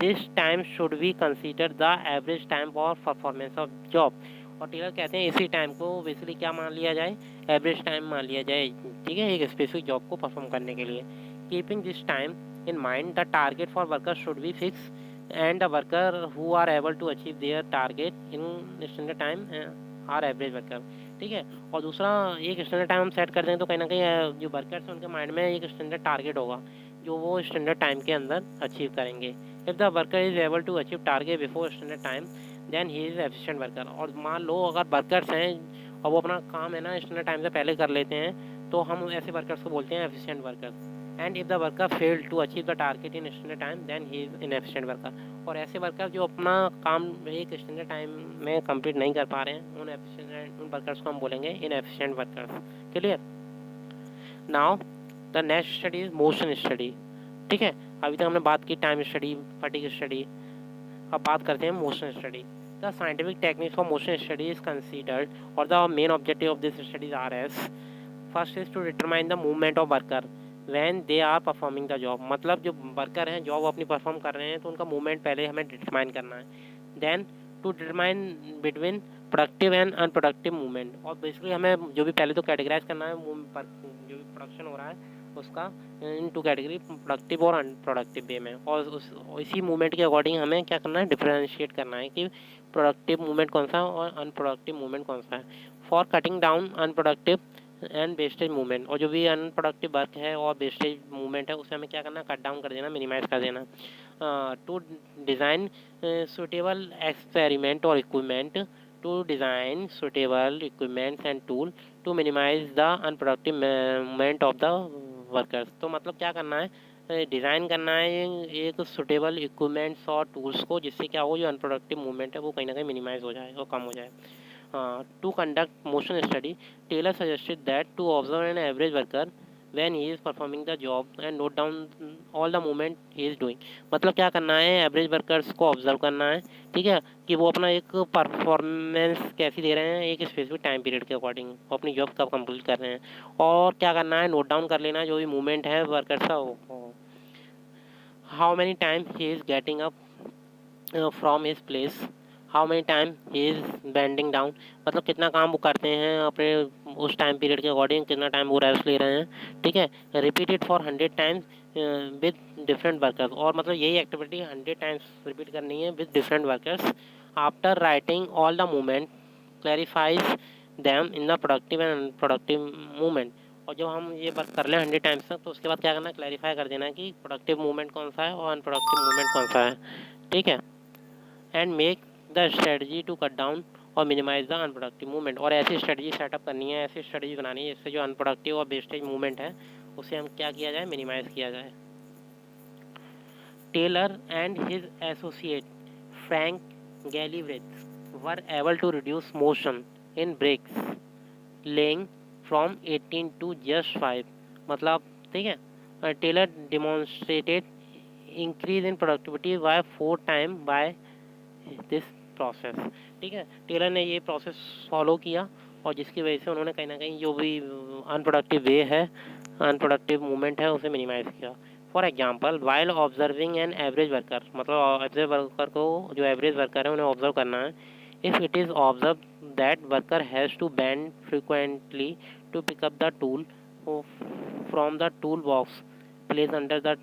This time should be consider the average time for performance of job. और टेलर कहते हैं इसी टाइम को बेसिकली क्या मान लिया जाए, एवरेज टाइम मान लिया जाए, ठीक है, एक स्पेसिफिक जॉब को परफॉर्म करने के लिए। Keeping this time in mind, the target for worker should be fix and the worker who are able to achieve their target in standard time are average worker, ठीक है। और दूसरा एक standard time हम set कर दें तो कहीं ना कहीं जो वर्कर्स हैं उनके माइंड में एक स्टैंडर्ड टारगेट होगा जो वो स्टैंडर्ड टाइम के अंदर अचीव करेंगे। If the worker is able to achieve target before standard time then he is efficient worker. और मान लो अगर वर्कर्स हैं और वो अपना काम है ना स्टैंडर्ड टाइम से पहले कर लेते हैं तो हम ऐसे वर्कर्स को बोलते हैं efficient workers. And if the worker fail to achieve the target in standard time then he is inefficient worker. और ऐसे वर्कर जो अपना काम एक स्टैंडर्ड टाइम में कंप्लीट नहीं कर पा रहे हैं उन वर्कर्स को हम बोलेंगे inefficient workers. Clear? Now the next study is motion study. ठीक है, अभी तक हमने बात की टाइम स्टडी, फटीग स्टडी, अब बात करते हैं motion study. The scientific techniques for motion study is considered और the main objective of this studies are as. First is to determine the movement of worker when they are performing the job. मतलब जो worker हैं job अपनी perform कर रहे हैं तो उनका मूवमेंट पहले हमें डिटरमाइन करना है। Then to determine between productive and unproductive movement. और बेसिकली हमें जो भी पहले तो कैटेगराइज करना है जो भी प्रोडक्शन हो रहा है उसका इन टू कैटेगरी प्रोडक्टिव और अनप्रोडक्टिव वे में। और इसी मूवमेंट के अकॉर्डिंग हमें क्या करना है, डिफरेंशिएट करना है कि प्रोडक्टिव मूवमेंट कौन सा है और अनप्रोडक्टिव मूवमेंट कौन सा है। For cutting down unproductive and wastage movement. और जो भी अनप्रोडक्टिव वर्क है और वेस्टेज मूवमेंट है उसे हमें क्या करना, कट डाउन कर देना, मिनिमाइज कर देना। टू डिज़ाइन सुटेबल एक्सपेरिमेंट और equipment to design suitable equipments and tool to minimise the unproductive movement of the workers. तो मतलब क्या करना है, डिज़ाइन करना है एक सुटेबल इक्विपमेंट्स और टूल्स को जिससे क्या हो, जो अनप्रोडक्टिव मूवमेंट है वो कहीं ना कहीं मिनिमाइज हो जाए और कम हो जाए। To conduct motion study, Taylor suggested that to observe an average worker when he is performing the job and note down all the movement he is doing। मतलब क्या करना है, एवरेज वर्कर्स को ऑब्जर्व करना है, ठीक है, कि वो अपना एक परफॉर्मेंस कैसी दे रहे हैं एक स्पेसिफिक टाइम पीरियड के अकॉर्डिंग, वो अपनी जॉब कब कंप्लीट कर रहे हैं। और क्या करना है, नोट डाउन कर लेना है जो भी मूवमेंट है वर्कर्स का, how many time he is getting up from his place, how many time he is bending down. मतलब कितना काम वो करते हैं अपने उस टाइम पीरियड के अकॉर्डिंग, कितना टाइम वो रेस्ट ले रहे हैं, ठीक है। Repeated for 100 times with different workers. और मतलब यही एक्टिविटी 100 टाइम्स रिपीट करनी है with different workers. After writing all the movement clarifies them in the productive and unproductive movement. और जब हम ये वर्क कर लें 100 टाइम्स तक तो उसके बाद क्या करना है, क्लैरिफाई कर देना कि प्रोडक्टिव मूवमेंट कौन सा है और अनप्रोडक्टिव मूवमेंट कौन सा है, ठीक है। And make the strategy to cut down और मिनिमाइज द अनप्रोडक्टिव मूवमेंट। और ऐसी स्ट्रेटजी सेटअप करनी है, ऐसी स्ट्रेटजी बनानी है जिससे जो अनप्रोडक्टिव और वेस्टेज मूवमेंट है उसे हम क्या किया जाए, मिनिमाइज किया जाए। Taylor and his associate Frank गैलीवरेज were able to reduce motion in bricks laying from 18 to just 5। मतलब ठीक है, Taylor demonstrated increase in productivity by 4 time by this process. ठीक है, टेलर ने ये प्रोसेस फॉलो किया और जिसकी वजह से उन्होंने कहीं ना कहीं जो भी अनप्रोडक्टिव वे है, अनप्रोडक्टिव मूवमेंट है उसे मिनिमाइज किया। For example while observing an average worker, मतलब एवरेज वर्कर को, जो एवरेज वर्कर है उन्हें ऑब्जर्व करना है। If it is observe that worker has to bend frequently to pick up the tool from the tool box place under the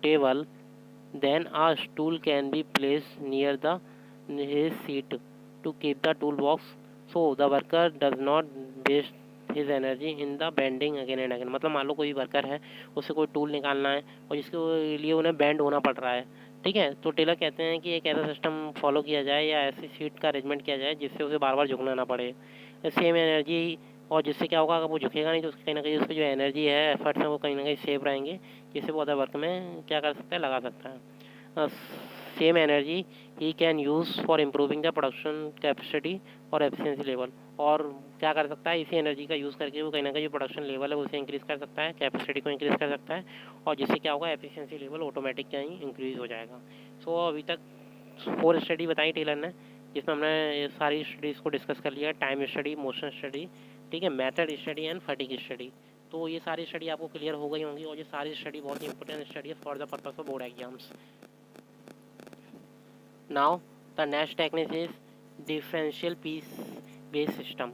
table, then a stool can be placed near his seat to keep the toolbox so the worker does not waste his energy in the bending again and again। मतलब मान लो कोई worker है, उसे कोई tool निकालना है और जिसके लिए उन्हें बेंड होना पड़ रहा है, ठीक है, तो टेलर कहते हैं कि एक ऐसा सिस्टम फॉलो किया जाए या ऐसी सीट का अरेंजमेंट किया जाए जिससे उसे बार बार झुकना ना पड़े, सेम एनर्जी। और जिससे क्या होगा, अगर वो झुकेगा नहीं तो कहीं ना कहीं उसकी जो एनर्जी है, एफर्ट्स हैं, वो कहीं ना कहीं सेव रहेंगे, जिससे वो अदर वर्क में क्या कर सकता है, लगा सकता है। Same energy he can use for improving the production capacity और एफिशिएंसी लेवल। और क्या कर सकता है, इसी एनर्जी का यूज़ करके वो कहीं ना कहीं जो प्रोडक्शन लेवल है उसे इंक्रीज़ कर सकता है, कैपेसिटी को इंक्रीज़ कर सकता है, और जिससे क्या होगा, एफिशिएंसी लेवल ऑटोमेटिक क्या ही इंक्रीज़ हो जाएगा। सो अभी तक 4 स्टडी बताई टेलर ने, जिसमें हमने सारी स्टडीज़ को डिस्कस कर लिया, टाइम स्टडी, मोशन स्टडी, ठीक है, method study and fatigue study. तो ये सारी स्टडी आपको क्लियर हो गई होंगी और ये सारी स्टडी बहुत ही इंपॉर्टेंट स्टडी है for the purpose of board exams. Now the next technique is differential piece base system.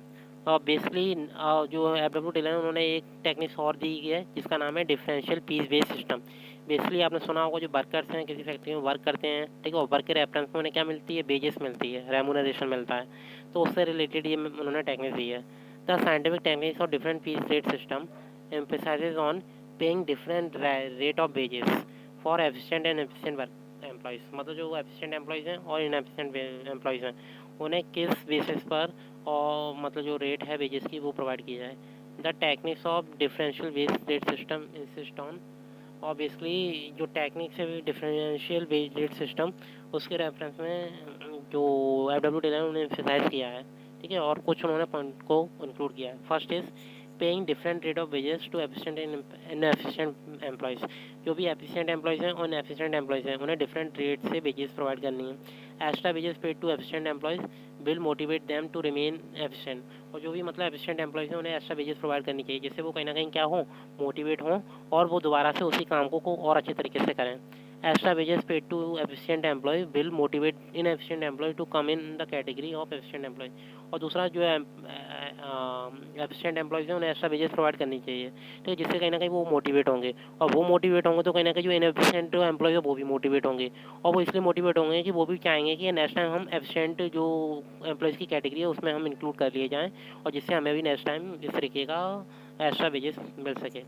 Basically जो एफ.डब्ल्यू. टेलर है उन्होंने एक टेक्निक्स और दी है जिसका नाम है differential piece base system. Basically आपने सुना होगा जो वर्कर्स हैं किसी फैक्ट्री में वर्क करते हैं, ठीक है, और वर्क के रेफरेंस में उन्हें क्या मिलती है, वेजेस मिलती है, रेमूनरेशन मिलता है, तो उससे रिलेटेड ये उन्होंने टेक्निक्स दी है। The scientific techniques of different piece rate system emphasises on paying different rate of wages for efficient and efficient work employees, मतलब जो एफिशिएंट एम्प्लॉयज़ हैं और इनएफिशिएंट एम्प्लॉयज़ हैं उन्हें किस बेसिस पर और मतलब जो रेट है वेजेस की वो प्रोवाइड की जाए। The techniques of differential wage rate system insist on, और बेसिकली जो टेक्निक्स है डिफरेंशियल वेज रेट सिस्टम उसके रेफरेंस में जो एफडब्ल्यू टेलर ने उन्हें एम्फेसाइज किया है, ठीक है, और कुछ उन्होंने पॉइंट को इंक्लूड किया है। First is paying different rate of wages to efficient and efficient employees, जो भी एफिशिएंट एम्प्लॉयज़ हैं और एफिशिएंट एम्प्लॉयज़ हैं उन्हें डिफरेंट रेट से वेजेस प्रोवाइड करनी है। Extra wages paid to efficient employees will motivate them to remain efficient, और जो भी मतलब एफिशिएंट एम्प्लॉयज़ हैं उन्हें एक्स्ट्रा वेजेस प्रोवाइड करनी चाहिए जिससे वो कहीं ना कहीं क्या हो, मोटिवेट हों और वो दोबारा से उसी काम को और अच्छे तरीके से करें। Extra wages paid to efficient employee will motivate inefficient employee to come in the category of efficient employee, और दूसरा जो है एफिशिएंट एम्प्लॉयज़ हैं उन्हें एक्स्ट्रा वेजेस प्रोवाइड करनी चाहिए, ठीक है, जिससे कहीं ना कहीं वो मोटिवेट होंगे, और वो मोटिवेट होंगे तो कहीं ना कहीं जो इनएफिशिएंट एम्प्लॉय है वो भी मोटिवेट होंगे, और वो इसलिए मोटिवेट होंगे कि वो भी चाहेंगे कि नेक्स्ट टाइम हम एफिशिएंट जो एम्प्लॉयज़ की कैटेगरी है उसमें हम इंक्लूड कर लिए जाएँ, और जिससे हमें भी नेक्स्ट टाइम इस तरीके का एक्स्ट्रा वेजेस मिल सके।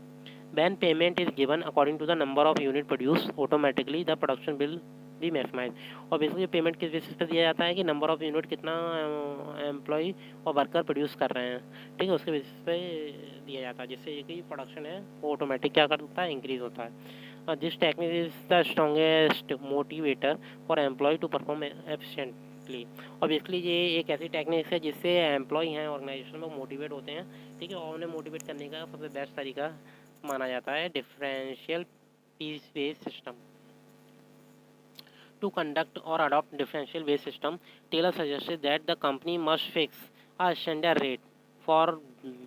When payment is given according to the number of unit produced, automatically the production will be maximized, और बेसिकली पेमेंट किस बेसिस पे दिया जाता है कि नंबर ऑफ यूनिट कितना एम्प्लॉय और वर्कर प्रोड्यूस कर रहे हैं, ठीक है, उसके बेसिस पे दिया जाता है, जिससे कि प्रोडक्शन है वो ऑटोमेटिक क्या करता है, इंक्रीज होता है। This technique is the strongest motivator for employee to perform efficiently, और बेसिकली ये एक ऐसी टेक्निक है जिससे एम्प्लॉय हैं ऑर्गेनाइजेशन में मोटिवेट होते हैं, ठीक है, और उन्हें मोटिवेट करने का सबसे बेस्ट तरीका माना जाता है differential piece base system. To conduct और adopt differential base system, Taylor suggested that the company must fix a standard rate for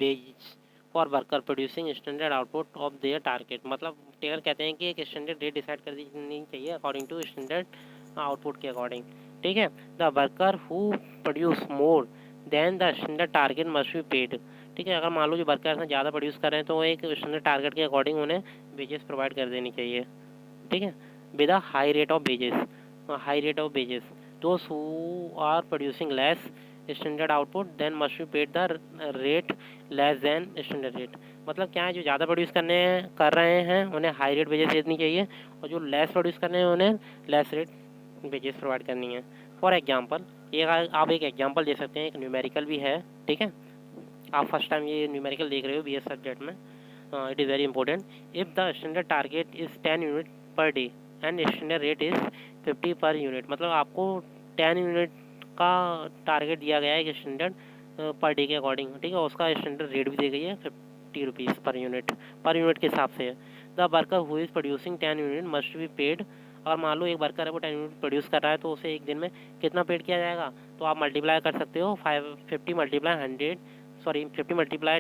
wage for worker producing standard output of their target, मतलब Taylor कहते हैं कि एक standard rate decide कर देनी चाहिए according to standard output के according, ठीक है। The worker who produce more than the standard target must be paid, ठीक है, अगर मान लो जो वर्कर्स हैं ज़्यादा प्रोड्यूस कर रहे हैं तो एक स्टैंडर्ड टारगेट के अकॉर्डिंग उन्हें वेजेस प्रोवाइड कर देनी चाहिए, ठीक है, with a high rate of wages those who are producing less standard output then must be paid the rate less than standard rate, मतलब क्या है, जो ज़्यादा प्रोड्यूस कर रहे हैं उन्हें हाई रेट वेजेस देनी चाहिए, और जो लेस प्रोड्यूस कर रहे हैं उन्हें लेस रेट वेजेस प्रोवाइड करनी है। फॉर एग्जाम्पल, आप एक एग्जाम्पल दे सकते हैं, एक न्यूमेरिकल भी है, ठीक है, आप फर्स्ट टाइम ये न्यूमेरिकल देख रहे हो BS सब्जेक्ट में, it is very important. If the standard target is 10 unit per day and standard rate is 50 per unit, मतलब आपको 10 यूनिट का टारगेट दिया गया है स्टैंडर्ड पर डे के अकॉर्डिंग, ठीक है, उसका स्टैंडर्ड रेट भी दी गई है 50 रुपीज़ पर यूनिट के हिसाब से। The worker who is producing 10 unit must be paid, और मान लो एक वर्कर है वो 10 यूनिट प्रोड्यूस कर रहा है तो उसे एक दिन में कितना पेड किया जाएगा, तो आप मल्टीप्लाई कर सकते हो 50 मल्टीप्लाई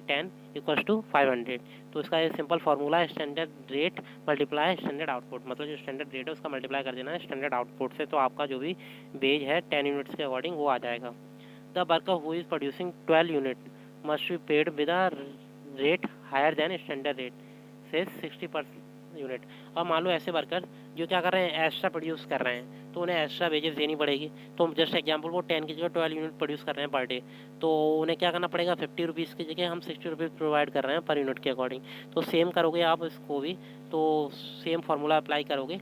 10 इक्वल्स टू 500, तो इसका ये सिंपल फार्मूला है standard rate multiply standard output, मतलब जो स्टैंडर्ड रेट है उसका मल्टीप्लाई कर देना है स्टैंडर्ड आउटपुट से, तो आपका जो भी वेज है 10 यूनिट्स के अकॉर्डिंग वो आ जाएगा। The worker who is producing 12 unit must be paid with a rate higher than standard rate से 60 पर यूनिट, और मान लो ऐसे वर्कर जो क्या कर रहे हैं, एक्स्ट्रा प्रोड्यूस कर रहे हैं तो उन्हें एक्स्ट्रा वेजेस देनी पड़ेगी, तो जस्ट एग्जांपल वो 10 की जगह 12 यूनिट प्रोड्यूस कर रहे हैं पर डे, तो उन्हें क्या करना पड़ेगा, 50 रुपीज़ की जगह हम 60 रुपीज़ प्रोवाइड कर रहे हैं पर यूनिट के अकॉर्डिंग, तो सेम करोगे आप इसको भी, तो सेम फार्मूला अप्लाई करोगे,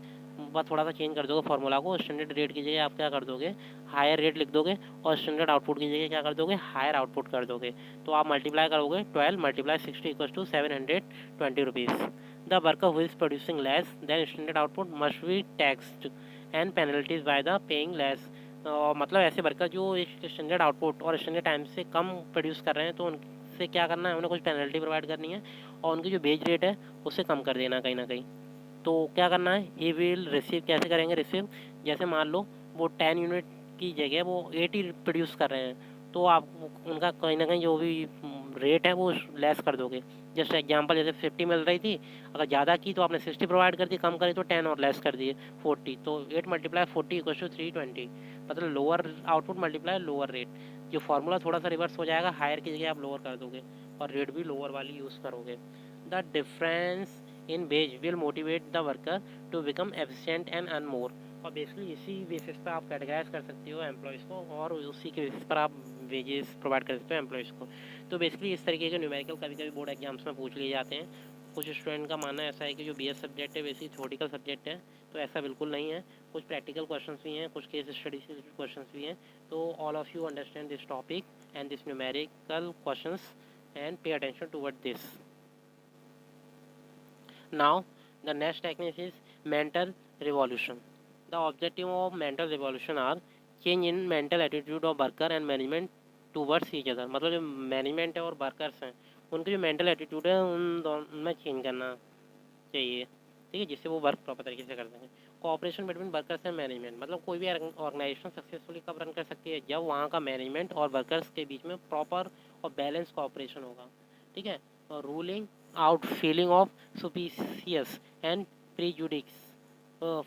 बस थोड़ा सा चेंज कर दोगे फार्मूला को, स्टैंडर्ड रेट की जगह आप क्या कर दोगे, हायर रेट लिख दोगे, और स्टैंडर्ड आउटपुट की जगह क्या कर दोगे, हायर आउटपुट कर दोगे, तो आप मल्टीप्लाई करोगे 12 multiply 60 equals to 720 rupees. The worker who is producing less than standard output must be taxed and penalties by the paying less, मतलब ऐसे वर्कर जो एक स्टैंडर्ड आउटपुट और स्टैंडर्ड टाइम से कम प्रोड्यूस कर रहे हैं तो उनसे क्या करना है, उन्हें कुछ पेनल्टी प्रोवाइड करनी है, और उनकी जो बेज रेट है उससे कम कर देना कहीं ना कहीं। तो क्या करना है, ये विल रिसीव, कैसे करेंगे रिसीव, जैसे मान लो वो 10 यूनिट की जगह वो 80 प्रोड्यूस कर रहे हैं, तो आप उनका कहीं ना कहीं जो भी रेट है वो लेस कर दोगे, जैसे एग्जांपल जैसे 50 मिल रही थी, अगर ज़्यादा की तो आपने 60 प्रोवाइड कर दी, कम करी तो 10 और लेस कर दिए 40, तो 8 मल्टीप्लाई 40 इक्वल टू 320, मतलब lower output multiply lower rate, जो फार्मूला थोड़ा सा रिवर्स हो जाएगा, हायर की जगह आप लोअर कर दोगे और रेट भी लोअर वाली यूज़ करोगे। The difference in wage will motivate the worker to become efficient and earn more, और बेसिकली इसी बेसिस पर आप कैटेगराइज कर सकते हो एम्प्लॉयज़ को, और उसी के बेसिस पर आप वेजेस प्रोवाइड कर सकते हो एम्प्लॉयज़ को। तो बेसिकली इस तरीके के न्यूमेरिकल कभी कभी बोर्ड एग्जाम्स में पूछ लिए जाते हैं, कुछ स्टूडेंट का मानना ऐसा है कि जो BS सब्जेक्ट है वैसे थ्योरेटिकल सब्जेक्ट है, तो ऐसा बिल्कुल नहीं है। कुछ प्रैक्टिकल क्वेश्चंस भी हैं, कुछ केस स्टडी से रिलेटेड क्वेश्चंस भी हैं। तो all of you understand this topic and this numerical questions and pay attention toward this. Now, the next technique is mental revolution. The objective of mental revolution are change in mental attitude of worker and management towards each other. मतलब जो management है और workers हैं उनकी जो mental attitude है उन दोनों में चेंज करना चाहिए, ठीक है, जिससे वो वर्क प्रॉपर तरीके से कर सकें। Cooperation between workers and management, मतलब कोई भी ऑर्गेनाइजेशन सक्सेसफुली कब रन कर सकती है, जब वहाँ का मैनेजमेंट और वर्कर्स के बीच में प्रॉपर और बैलेंस कोऑपरेशन होगा, ठीक है। और ruling out feeling of superiors and prejudices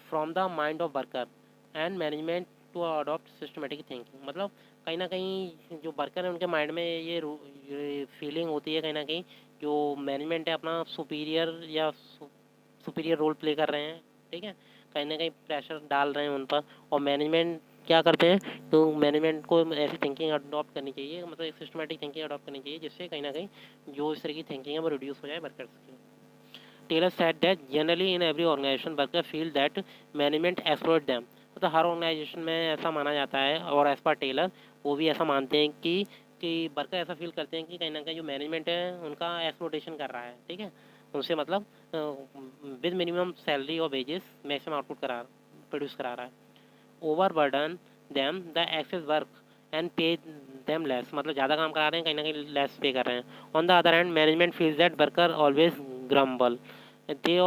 from the mind of worker and management to adopt systematic thinking. मतलब कहीं ना कहीं जो वर्कर है उनके माइंड में ये फीलिंग होती है कहीं ना कहीं जो मैनेजमेंट है अपना सुपीरियर या सुपीरियर रोल प्ले कर रहे हैं, ठीक है, कहीं ना कहीं प्रेशर डाल रहे हैं उन पर। और मैनेजमेंट क्या करते हैं, तो मैनेजमेंट को ऐसी थिंकिंग अडॉप्ट करनी चाहिए, मतलब एक सिस्टमेटिक थिंकिंग अडॉप्ट करनी चाहिए, जिससे कहीं ना कहीं जो इस तरह की थिंकिंग है वो रिड्यूस हो जाए वर्कर्स की। Taylor said that generally in every organization worker feel that management exploit them। मतलब हर ऑर्गेनाइजेशन में ऐसा माना जाता है और एज पर टेलर वो भी ऐसा मानते हैं कि वर्कर ऐसा फील करते हैं कि कहीं ना कहीं जो मैनेजमेंट है उनका एक्सप्लोटेशन कर रहा है, ठीक है, उनसे मतलब विद मिनिमम सैलरी और वेजेस मैक्सिमम आउटपुट प्रोड्यूस करा रहा है। Overburden them the excess work and pay them less, मतलब ज़्यादा काम करा रहे हैं, कहीं ना कहीं लेस पे कर रहे हैं। On the other hand management feels that worker always grumble they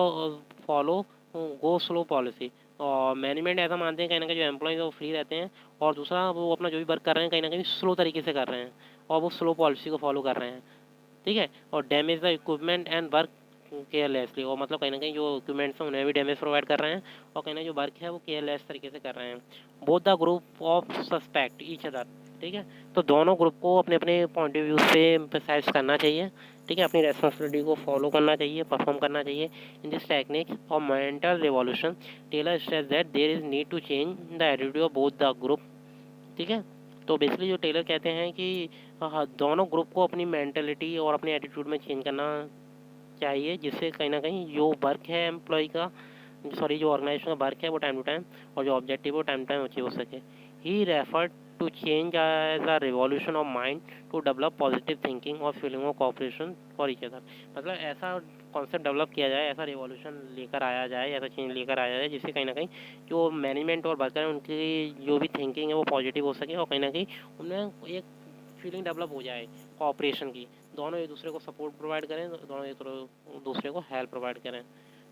follow go slow policy. और मैनेजमेंट ऐसा मानते हैं कहीं ना कहीं जो एम्प्लॉयज़ वो फ्री रहते हैं, और दूसरा वो अपना जो भी वर्क कर रहे हैं कहीं ना कहीं स्लो तरीके से कर रहे हैं और वो स्लो पॉलिसी को फॉलो कर रहे हैं, ठीक है। और damage the equipment and work carelessly, और मतलब कहीं ना कहीं जो इक्विपमेंट्स हैं उन्हें भी डैमेज प्रोवाइड कर रहे हैं और कहीं ना जो वर्क है वो केयरलेस तरीके से कर रहे हैं। Both the group of suspect each other, ठीक है। तो दोनों ग्रुप को अपने अपने पॉइंट ऑफ व्यू से एम्फसाइज करना चाहिए, ठीक है, अपनी रेस्पॉन्सिबिलिटी को फॉलो करना चाहिए, परफॉर्म करना चाहिए। In this technique of mental revolution Taylor stress that there is need to change the attitude of both the group, ठीक है। तो बेसिकली जो टेलर कहते हैं कि हाँ, दोनों ग्रुप को अपनी मेंटेलिटी और अपने एटीट्यूड में चेंज करना चाहिए, जिससे कहीं ना कहीं जो वर्क है एम्प्लॉय का, सॉरी जो ऑर्गेनाइजेशन का वर्क है वो टाइम टू टाइम और जो ऑब्जेक्टिव है वो टाइम टू टाइम अचीव हो सके। He referred to change as a revolution of mind to develop positive thinking और feeling of cooperation for each other. मतलब ऐसा कॉन्सेप्ट डेवलप किया जाए, ऐसा रिवॉल्यूशन लेकर आया जाए, ऐसा चेंज लेकर आया जाए, जिससे कहीं ना कहीं जो मैनेजमेंट और वर्कर है उनकी जो भी थिंकिंग है वो पॉजिटिव हो सके और कहीं ना कहीं उनमें एक फीलिंग डेवलप हो जाए कॉपरेशन की, दोनों एक दूसरे को सपोर्ट प्रोवाइड करें, दोनों एक दूसरे को हेल्प प्रोवाइड करें।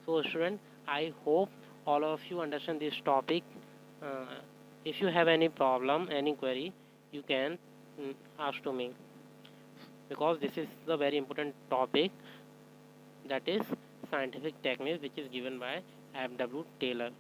So student, I hope all of you understand this topic. uh, if you have any problem, any query, you can ask to me, because this is the very important topic, that is scientific technique, which is given by FW Taylor.